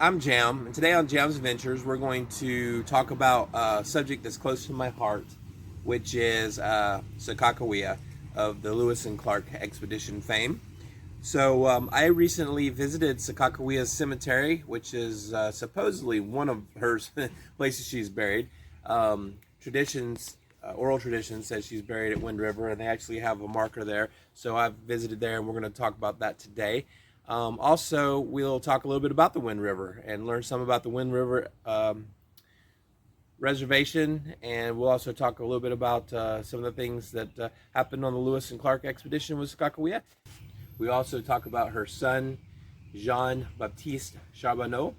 I'm Jam, and today on Jam's Adventures, we're going to talk about a subject that's close to my heart, which is Sacajawea of the Lewis and Clark expedition fame. So I recently visited Sacajawea Cemetery, which is supposedly one of her places she's buried. Oral tradition says she's buried at Wind River, and they actually have a marker there. So I've visited there, and we're going to talk about that today. Also, we'll talk a little bit about the Wind River and learn some about the Wind River Reservation, and we'll also talk a little bit about some of the things that happened on the Lewis and Clark expedition with Sacajawea. We also talk about her son, Jean-Baptiste Charbonneau.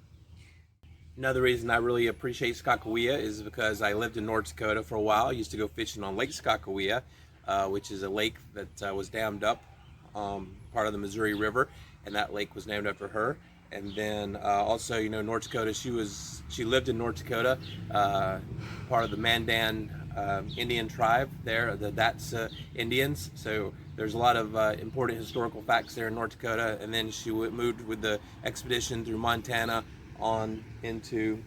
Another reason I really appreciate Sacajawea is because I lived in North Dakota for a while. I used to go fishing on Lake Sacajawea, which is a lake that was dammed up, part of the Missouri River, and that lake was named after her. And then also, North Dakota, she lived in North Dakota, part of the Mandan Indian tribe there, the That's Indians. So there's a lot of important historical facts there in North Dakota. And then she moved with the expedition through Montana on into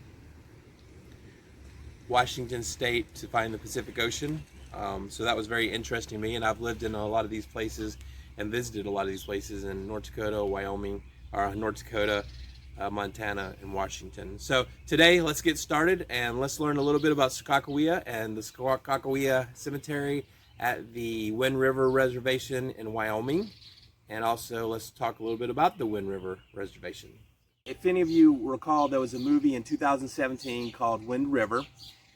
Washington State to find the Pacific Ocean. So that was very interesting to me, and I've lived in a lot of these places and visited a lot of these places in North Dakota, Wyoming, or North Dakota, Montana, and Washington. So today, let's get started and let's learn a little bit about Sacajawea and the Sacajawea Cemetery at the Wind River Reservation in Wyoming. And also, let's talk a little bit about the Wind River Reservation. If any of you recall, there was a movie in 2017 called Wind River.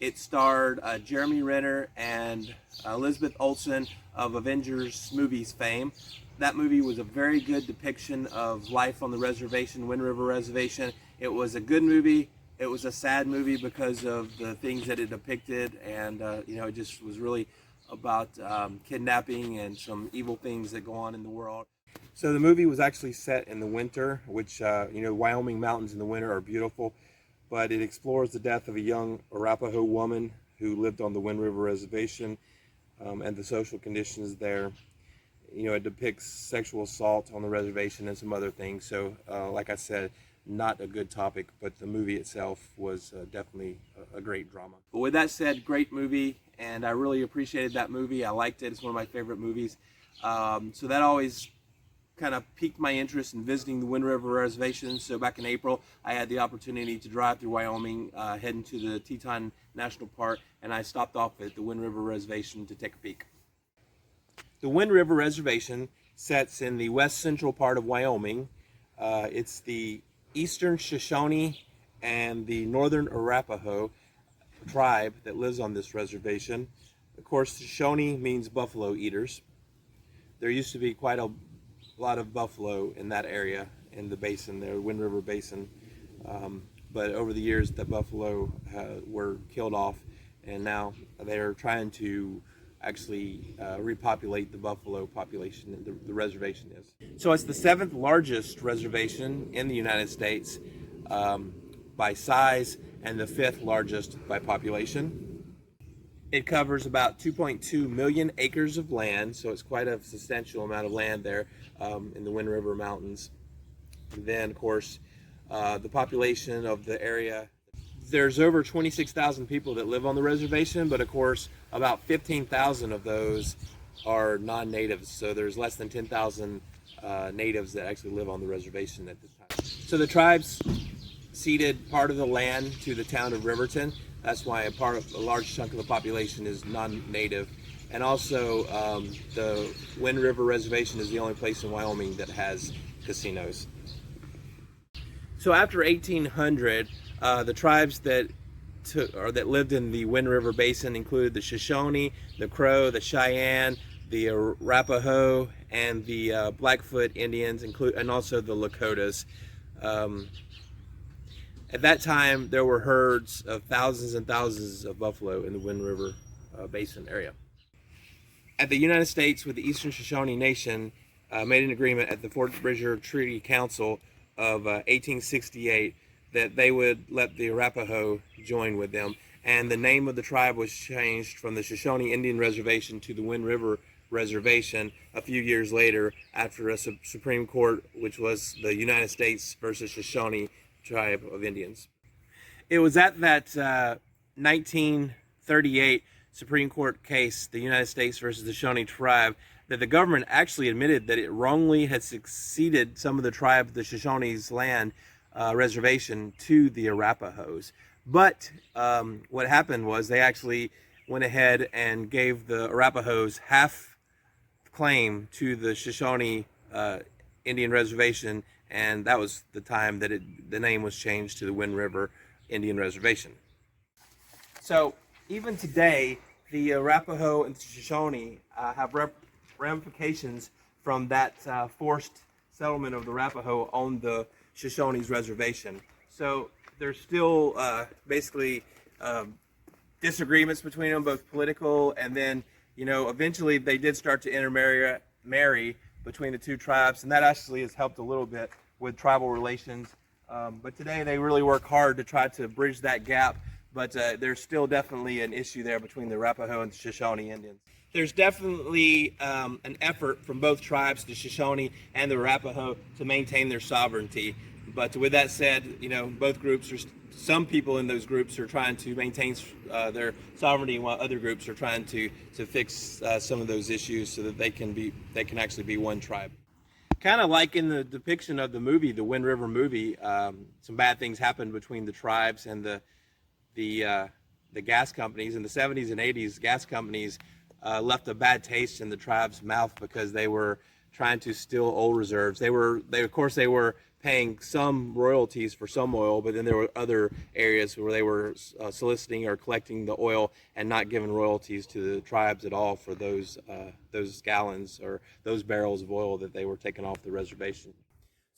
It starred Jeremy Renner and Elizabeth Olsen of Avengers movies fame. That movie was a very good depiction of life on the reservation, Wind River Reservation. It was a good movie. It was a sad movie because of the things that it depicted, and it just was really about kidnapping and some evil things that go on in the world. So the movie was actually set in the winter, which, Wyoming mountains in the winter are beautiful, but it explores the death of a young Arapaho woman who lived on the Wind River Reservation and the social conditions there. It depicts sexual assault on the reservation and some other things. So, like I said, not a good topic, but the movie itself was definitely a great drama. But with that said, great movie, and I really appreciated that movie. I liked it. It's one of my favorite movies. So that always kind of piqued my interest in visiting the Wind River Reservation. So back in April, I had the opportunity to drive through Wyoming, heading to the Teton National Park, and I stopped off at the Wind River Reservation to take a peek. The Wind River Reservation sits in the west central part of Wyoming. It's the eastern Shoshone and the northern Arapaho tribe that lives on this reservation. Of course, Shoshone means buffalo eaters. There used to be quite a lot of buffalo in that area, in the basin there, Wind River Basin. But over the years, the buffalo were killed off, and now they're trying to actually repopulate the buffalo population, the reservation is. So it's the 7th largest reservation in the United States by size, and the 5th largest by population. It covers about 2.2 million acres of land, so it's quite a substantial amount of land there in the Wind River Mountains. And then, of course, the population of the area, there's over 26,000 people that live on the reservation, but of course, about 15,000 of those are non-natives, so there's less than 10,000 natives that actually live on the reservation at this time. So the tribes ceded part of the land to the town of Riverton. That's why a large chunk of the population is non-native. And also, the Wind River Reservation is the only place in Wyoming that has casinos. So after 1800, the tribes that lived in the Wind River Basin included the Shoshone, the Crow, the Cheyenne, the Arapaho, and the Blackfoot Indians, and also the Lakotas. At that time, there were herds of thousands and thousands of buffalo in the Wind River Basin area. At the United States with the Eastern Shoshone Nation made an agreement at the Fort Bridger Treaty Council of 1868 that they would let the Arapaho join with them. And the name of the tribe was changed from the Shoshone Indian Reservation to the Wind River Reservation a few years later after a Supreme Court, which was the United States versus Shoshone, tribe of Indians. It was at that 1938 Supreme Court case, the United States versus the Shoshone tribe, that the government actually admitted that it wrongly had succeeded some of the tribe, the Shoshone's land reservation to the Arapahoes. But what happened was they actually went ahead and gave the Arapahoes half claim to the Shoshone Indian Reservation, and that was the time that the name was changed to the Wind River Indian Reservation. So even today, the Arapaho and the Shoshone have ramifications from that forced settlement of the Arapaho on the Shoshone's reservation. So there's still basically disagreements between them, both political, and then eventually they did start to intermarry between the two tribes, and that actually has helped a little bit with tribal relations. But today they really work hard to try to bridge that gap, but there's still definitely an issue there between the Arapaho and the Shoshone Indians. There's definitely an effort from both tribes, the Shoshone and the Arapaho, to maintain their sovereignty. But with that said, both groups some people in those groups are trying to maintain their sovereignty, while other groups are trying to fix some of those issues so that they can actually be one tribe. Kind of like in the depiction of the movie, the Wind River movie, some bad things happened between the tribes and the gas companies. In the 70s and 80s, gas companies left a bad taste in the tribe's mouth because they were trying to steal oil reserves. They were paying some royalties for some oil, but then there were other areas where they were soliciting or collecting the oil and not giving royalties to the tribes at all for those gallons or those barrels of oil that they were taking off the reservation.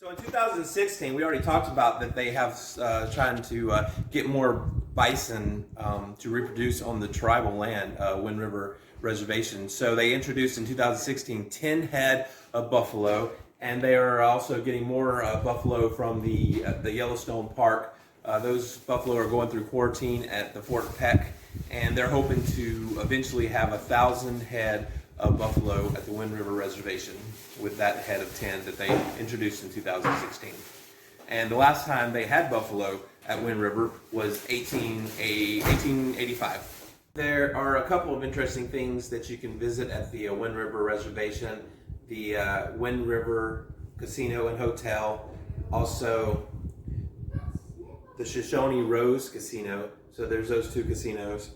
So in 2016, we already talked about that they have trying to get more bison to reproduce on the tribal land, Wind River Reservation. So they introduced in 2016 10 head of buffalo, and they are also getting more buffalo from the Yellowstone Park. Those buffalo are going through quarantine at the Fort Peck, and they're hoping to eventually have 1,000 head of buffalo at the Wind River Reservation with that head of 10 that they introduced in 2016. And the last time they had buffalo at Wind River was 1885. There are a couple of interesting things that you can visit at the Wind River Reservation. The Wind River Casino and Hotel, also the Shoshone Rose Casino. So there's those two casinos.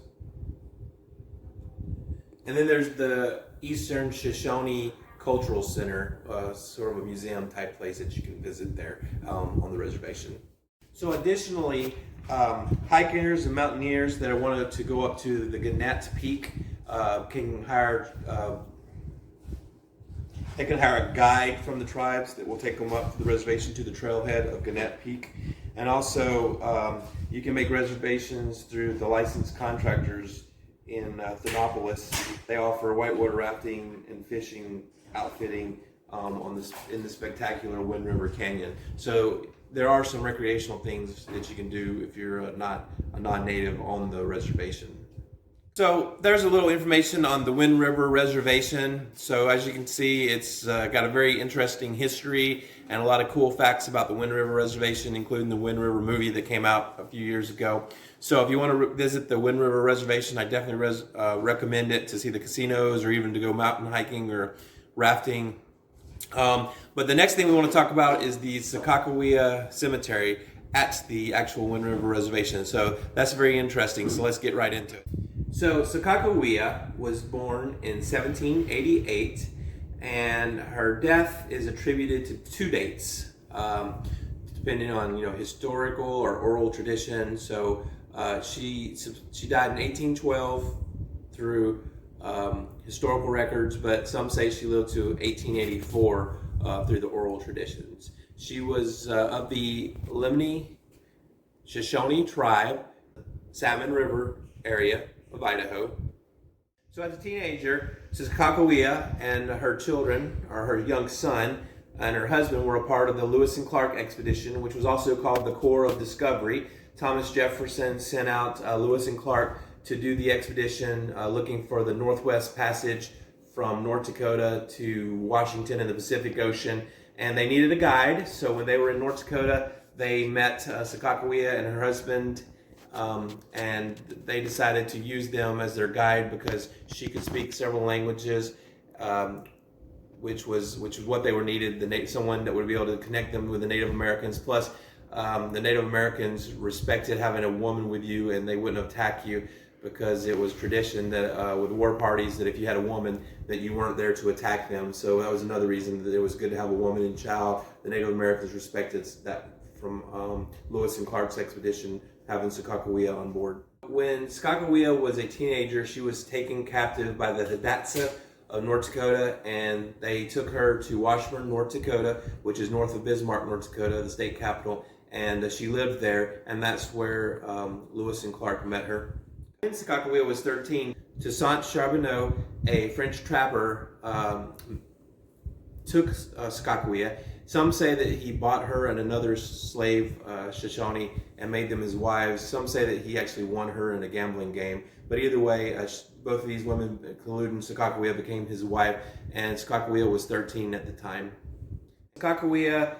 And then there's the Eastern Shoshone Cultural Center, sort of a museum type place that you can visit there on the reservation. So additionally, hikers and mountaineers that wanted to go up to the Gannett Peak can hire a guide from the tribes that will take them up to the reservation to the trailhead of Gannett Peak. And also you can make reservations through the licensed contractors in Thermopolis. They offer whitewater rafting and fishing outfitting in the spectacular Wind River Canyon. So there are some recreational things that you can do if you're not a non-native on the reservation. So there's a little information on the Wind River Reservation. So as you can see, it's got a very interesting history and a lot of cool facts about the Wind River Reservation, including the Wind River movie that came out a few years ago. So if you want to visit the Wind River Reservation, I definitely recommend it to see the casinos or even to go mountain hiking or rafting. But the next thing we want to talk about is the Sacajawea Cemetery at the actual Wind River Reservation. So that's very interesting. So let's get right into it. So Sacajawea was born in 1788, and her death is attributed to two dates, depending on historical or oral tradition. So she died in 1812 through historical records, but some say she lived to 1884 through the oral traditions. She was of the Lemni Shoshone tribe, Salmon River area of Idaho. So as a teenager, Sacajawea and her children, or her young son, and her husband were a part of the Lewis and Clark expedition, which was also called the Corps of Discovery. Thomas Jefferson sent out Lewis and Clark to do the expedition looking for the Northwest Passage from North Dakota to Washington in the Pacific Ocean. And they needed a guide, so when they were in North Dakota, they met Sacajawea and her husband, and they decided to use them as their guide because she could speak several languages, which was what they were needed. Someone that would be able to connect them with the Native Americans. Plus, the Native Americans respected having a woman with you, and they wouldn't attack you, because it was tradition that with war parties that if you had a woman that you weren't there to attack them. So that was another reason that it was good to have a woman and child. The Native Americans respected that from Lewis and Clark's expedition, having Sacajawea on board. When Sacajawea was a teenager, she was taken captive by the Hidatsa of North Dakota, and they took her to Washburn, North Dakota, which is north of Bismarck, North Dakota, the state capital, and she lived there, and that's where Lewis and Clark met her. When Sacajawea was 13, Toussaint Charbonneau, a French trapper, took Sacajawea. Some say that he bought her and another slave, Shoshone, and made them his wives. Some say that he actually won her in a gambling game. But either way, both of these women, including Sacajawea, became his wife, and Sacajawea was 13 at the time. Sacajawea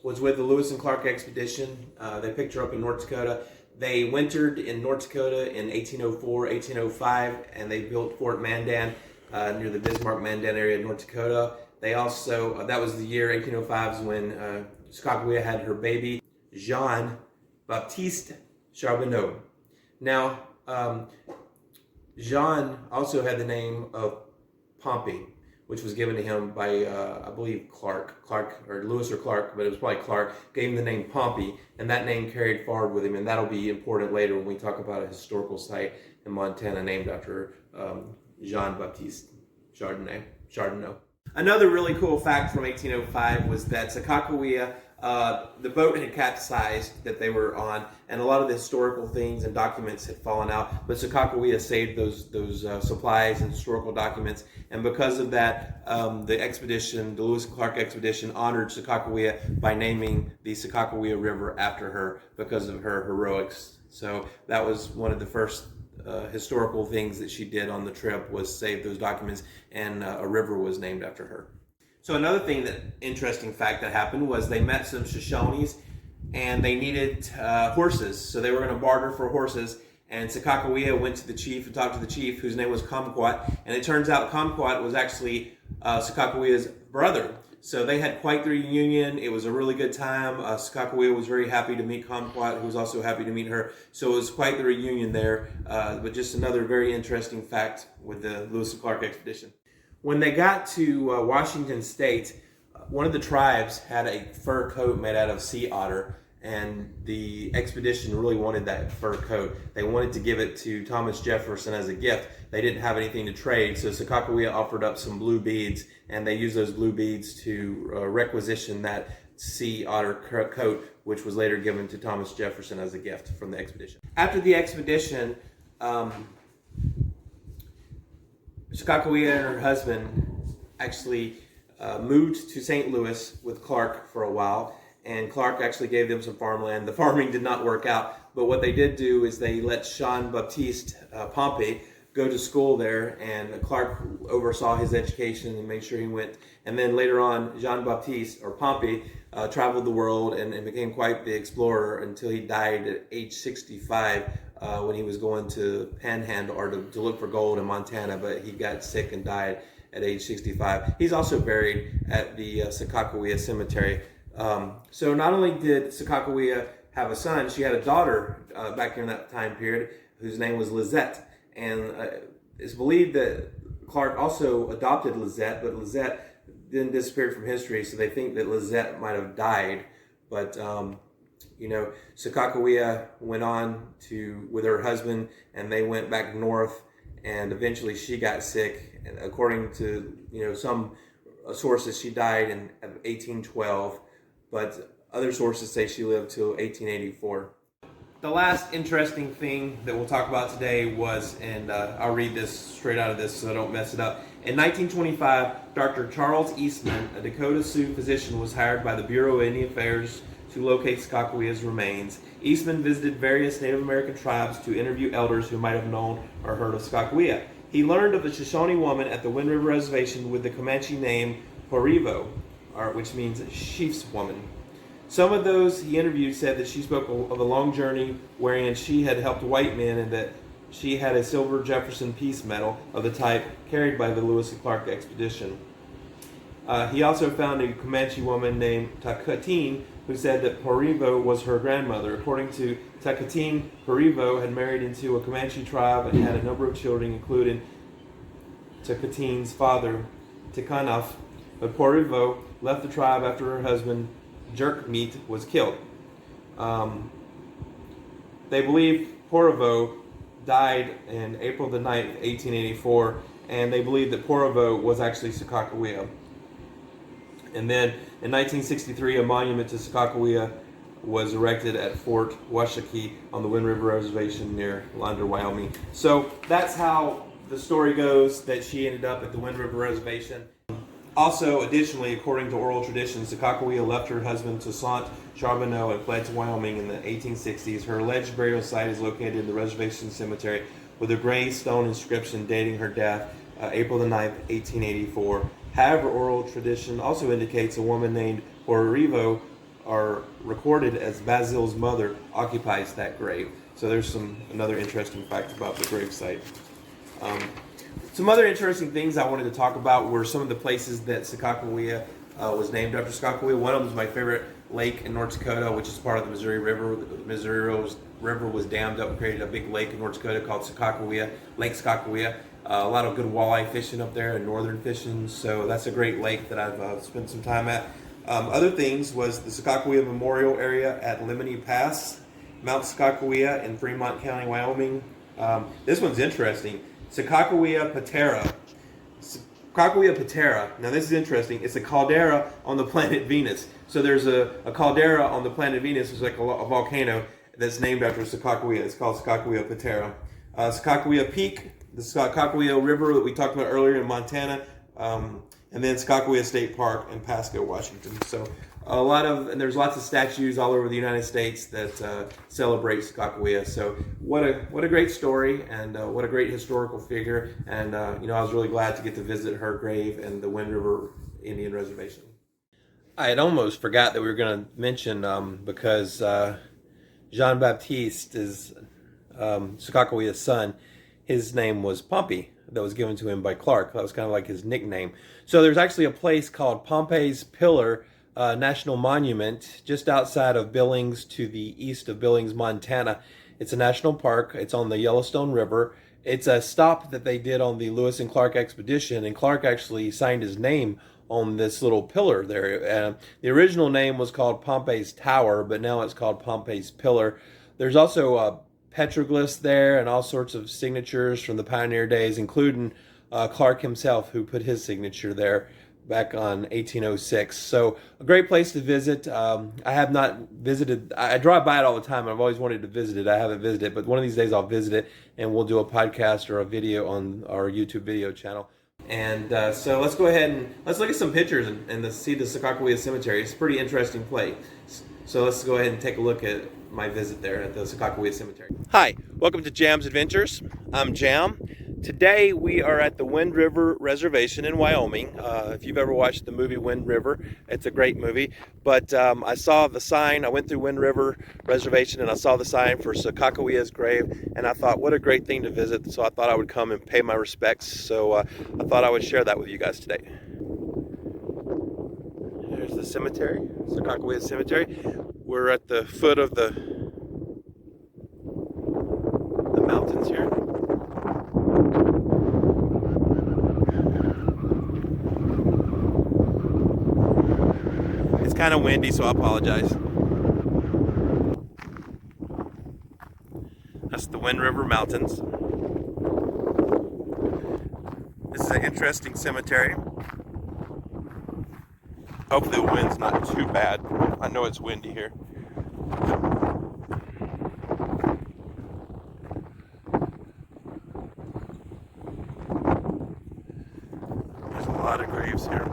was with the Lewis and Clark expedition. They picked her up in North Dakota. They wintered in North Dakota in 1804, 1805, and they built Fort Mandan near the Bismarck-Mandan area of North Dakota. They also, that was the year 1805 is when Sacajawea had her baby, Jean-Baptiste Charbonneau. Now, Jean also had the name of Pompey, which was given to him by, I believe, Clark, or Lewis or Clark, but it was probably Clark, gave him the name Pompey, and that name carried forward with him, and that'll be important later when we talk about a historical site in Montana named after Jean-Baptiste Charbonneau. Another really cool fact from 1805 was that Sacajawea, the boat had capsized that they were on, and a lot of the historical things and documents had fallen out, but Sacajawea saved those supplies and historical documents, and because of that, the expedition, the Lewis and Clark expedition, honored Sacajawea by naming the Sacajawea River after her because of her heroics. So that was one of the first historical things that she did on the trip, was save those documents, and a river was named after her. So another interesting fact that happened was they met some Shoshones, and they needed horses. So they were going to barter for horses, and Sacajawea went to the chief and talked to the chief, whose name was Kumquat, and it turns out Kumquat was actually Sacagawea's brother. So they had quite the reunion. It was a really good time. Sacajawea was very happy to meet Kumquat, who was also happy to meet her. So it was quite the reunion there, but just another very interesting fact with the Lewis and Clark expedition. When they got to Washington State, one of the tribes had a fur coat made out of sea otter, and the expedition really wanted that fur coat. They wanted to give it to Thomas Jefferson as a gift. They didn't have anything to trade, so Sacajawea offered up some blue beads, and they used those blue beads to requisition that sea otter coat, which was later given to Thomas Jefferson as a gift from the expedition. After the expedition, Sacajawea and her husband actually moved to St. Louis with Clark for a while, and Clark actually gave them some farmland. The farming did not work out, but what they did do is they let Jean-Baptiste Pompey go to school there, and Clark oversaw his education and made sure he went. And then later on, Jean-Baptiste, or Pompey, traveled the world and became quite the explorer until he died at age 65 when he was going to panhandle or to look for gold in Montana, but he got sick and died at age 65. He's also buried at the Sacajawea Cemetery. So not only did Sacajawea have a son, she had a daughter back during that time period whose name was Lizette. And it's believed that Clark also adopted Lizette, but Lizette then disappeared from history, so they think that Lizette might have died. But, Sacajawea went on with her husband, and they went back north, and eventually she got sick. And according to, some sources, she died in 1812, but other sources say she lived till 1884. The last interesting thing that we'll talk about today was, and I'll read this straight out of this so I don't mess it up. In 1925, Dr. Charles Eastman, a Dakota Sioux physician, was hired by the Bureau of Indian Affairs to locate Sacagawea's remains. Eastman visited various Native American tribes to interview elders who might have known or heard of Sacagawea. He learned of a Shoshone woman at the Wind River Reservation with the Comanche name Porivo, which means chief's woman. Some of those he interviewed said that she spoke of a long journey wherein she had helped white men and that she had a silver Jefferson Peace Medal of the type carried by the Lewis and Clark expedition. He also found a Comanche woman named Tacatine who said that Porivo was her grandmother. According to Tacatine, Porivo had married into a Comanche tribe and had a number of children, including Tacatine's father, Ticanaf. But Porivo left the tribe after her husband, Jerk Meat, was killed. They believe Porivo died in April the 9th, 1884, and they believe that Porivo was actually Sacajawea. And then in 1963, a monument to Sacajawea was erected at Fort Washakie on the Wind River Reservation near Lander, Wyoming. So that's how the story goes, that she ended up at the Wind River Reservation. Also, additionally, according to oral tradition, Sacajawea left her husband Toussaint Charbonneau and fled to Wyoming in the 1860s. Her alleged burial site is located in the Reservation Cemetery with a gray stone inscription dating her death, April the 9th, 1884. However, oral tradition also indicates a woman named Porivo, or recorded as Basil's mother, occupies that grave. So there's another interesting fact about the grave site. Some other interesting things I wanted to talk about were some of the places that Sacajawea was named after Sacajawea. One of them is my favorite lake in North Dakota, which is part of the Missouri River. The Missouri River was dammed up and created a big lake in North Dakota called Sacajawea, Lake Sacajawea. A lot of good walleye fishing up there and northern fishing, so that's a great lake that I've spent some time at. Other things was the Sacajawea Memorial Area at Lemony Pass, Mount Sacajawea in Fremont County, Wyoming. This one's interesting. Sacajawea Patera. Sacajawea Patera. Now this is interesting. It's a caldera on the planet Venus. So there's a caldera on the planet Venus, which is like a volcano that's named after Sacajawea. It's called Sacajawea Patera. Sacajawea Peak, the Sacajawea River that we talked about earlier in Montana, and then Sacajawea State Park in Pasco, Washington. So and there's lots of statues all over the United States that celebrate Sacajawea. So what a great story, and what a great historical figure. And I was really glad to get to visit her grave and the Wind River Indian Reservation. I had almost forgot that we were going to mention because Jean Baptiste is Sacagawea's son. His name was Pompey, that was given to him by Clark. That was kind of like his nickname. So there's actually a place called Pompey's Pillar National Monument just outside of Billings to the east of Billings, Montana. It's a national park. It's on the Yellowstone River. It's a stop that they did on the Lewis and Clark expedition, and Clark actually signed his name on this little pillar there. The original name was called Pompey's Tower, but now it's called Pompey's Pillar. There's also petroglyphs there and all sorts of signatures from the pioneer days, including Clark himself, who put his signature there back on 1806. So a great place to visit. I have not visited. I drive by it all the time, and I've always wanted to visit it. I haven't visited it, but one of these days I'll visit it, and we'll do a podcast or a video on our YouTube video channel. And so let's go ahead and let's look at some pictures and see the Sacajawea Cemetery. It's a pretty interesting place. So let's go ahead and take a look at my visit there at the Sacajawea Cemetery. Hi, welcome to Jam's Adventures. I'm Jam. Today we are at the Wind River Reservation in Wyoming. If you've ever watched the movie Wind River, it's a great movie. But I saw the sign. I went through Wind River Reservation and I saw the sign for Sacagawea's grave, and I thought, what a great thing to visit. So I thought I would come and pay my respects. So I thought I would share that with you guys today. There's the cemetery, Sacajawea Cemetery. We're at the foot of the mountains here. It's kind of windy, so I apologize. That's the Wind River Mountains. This is an interesting cemetery. Hopefully the wind's not too bad. I know it's windy here. There's a lot of graves here.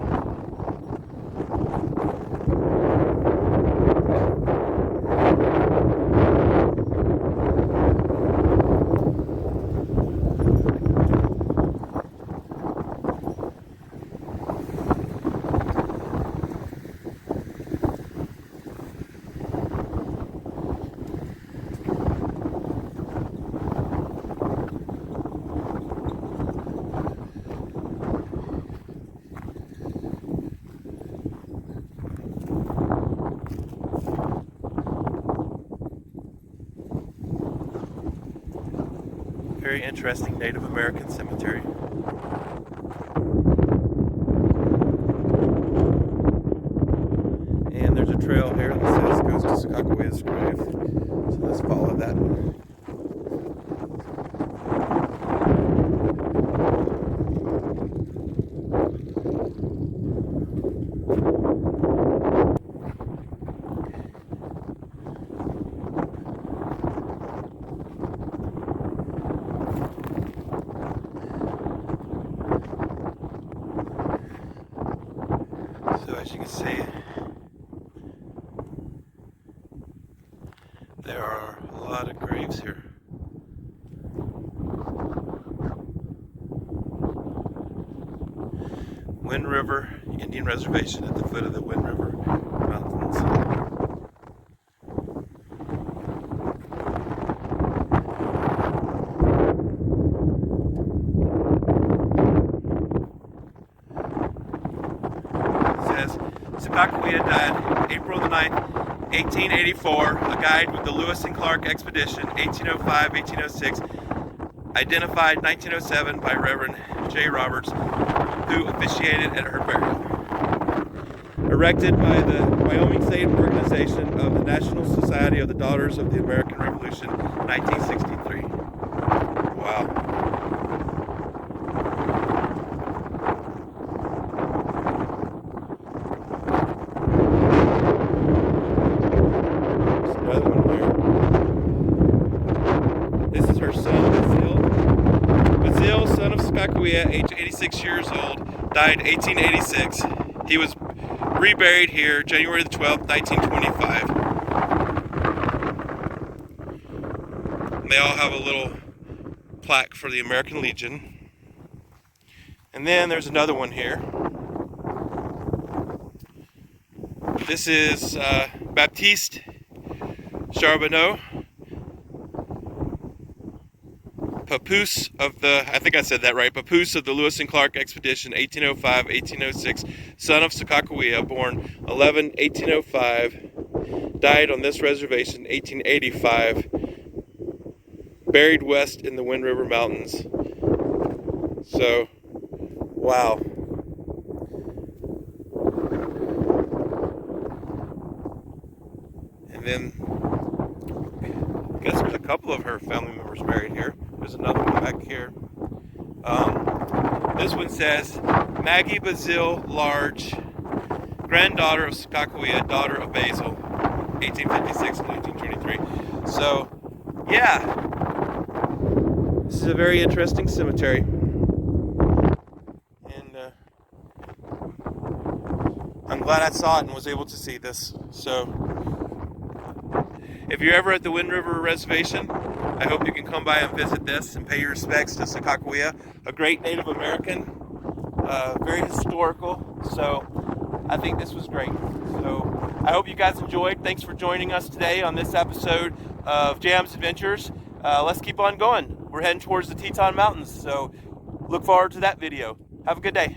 Very interesting Native American cemetery. And there's a trail here that says goes to Sacagawea's grave. So let's follow that one. So as you can see, there are a lot of graves here. Wind River Indian Reservation at the foot of the Wind River Mountains. Sacajawea died April the 9th, 1884, a guide with the Lewis and Clark expedition, 1805-1806, identified 1907 by Reverend J. Roberts, who officiated at her burial. Erected by the Wyoming State Organization of the National Society of the Daughters of the American Revolution, 1963. Wow. This is her son, Bazil, son of Sacajawea, age 86 years old, died 1886. He was reburied here January the 12th, 1925. They all have a little plaque for the American Legion. And then there's another one here. This is Baptiste Charbonneau, Papoose of the, I think I said that right, Papoose of the Lewis and Clark expedition, 1805-1806, son of Sacajawea, born 11-1805, died on this reservation, 1885, buried west in the Wind River Mountains. So, wow. And then, I guess there's a couple of her family members buried here. There's another one back here. This one says, Maggie Bazil Large, granddaughter of Sacajawea, daughter of Basil, 1856 to 1823. So, yeah, this is a very interesting cemetery. And I'm glad I saw it and was able to see this. So, if you're ever at the Wind River Reservation, I hope you can come by and visit this and pay your respects to Sacajawea, a great Native American, very historical. So I think this was great. So I hope you guys enjoyed. Thanks for joining us today on this episode of Jam's Adventures. Let's keep on going. We're heading towards the Teton Mountains, so look forward to that video. Have a good day.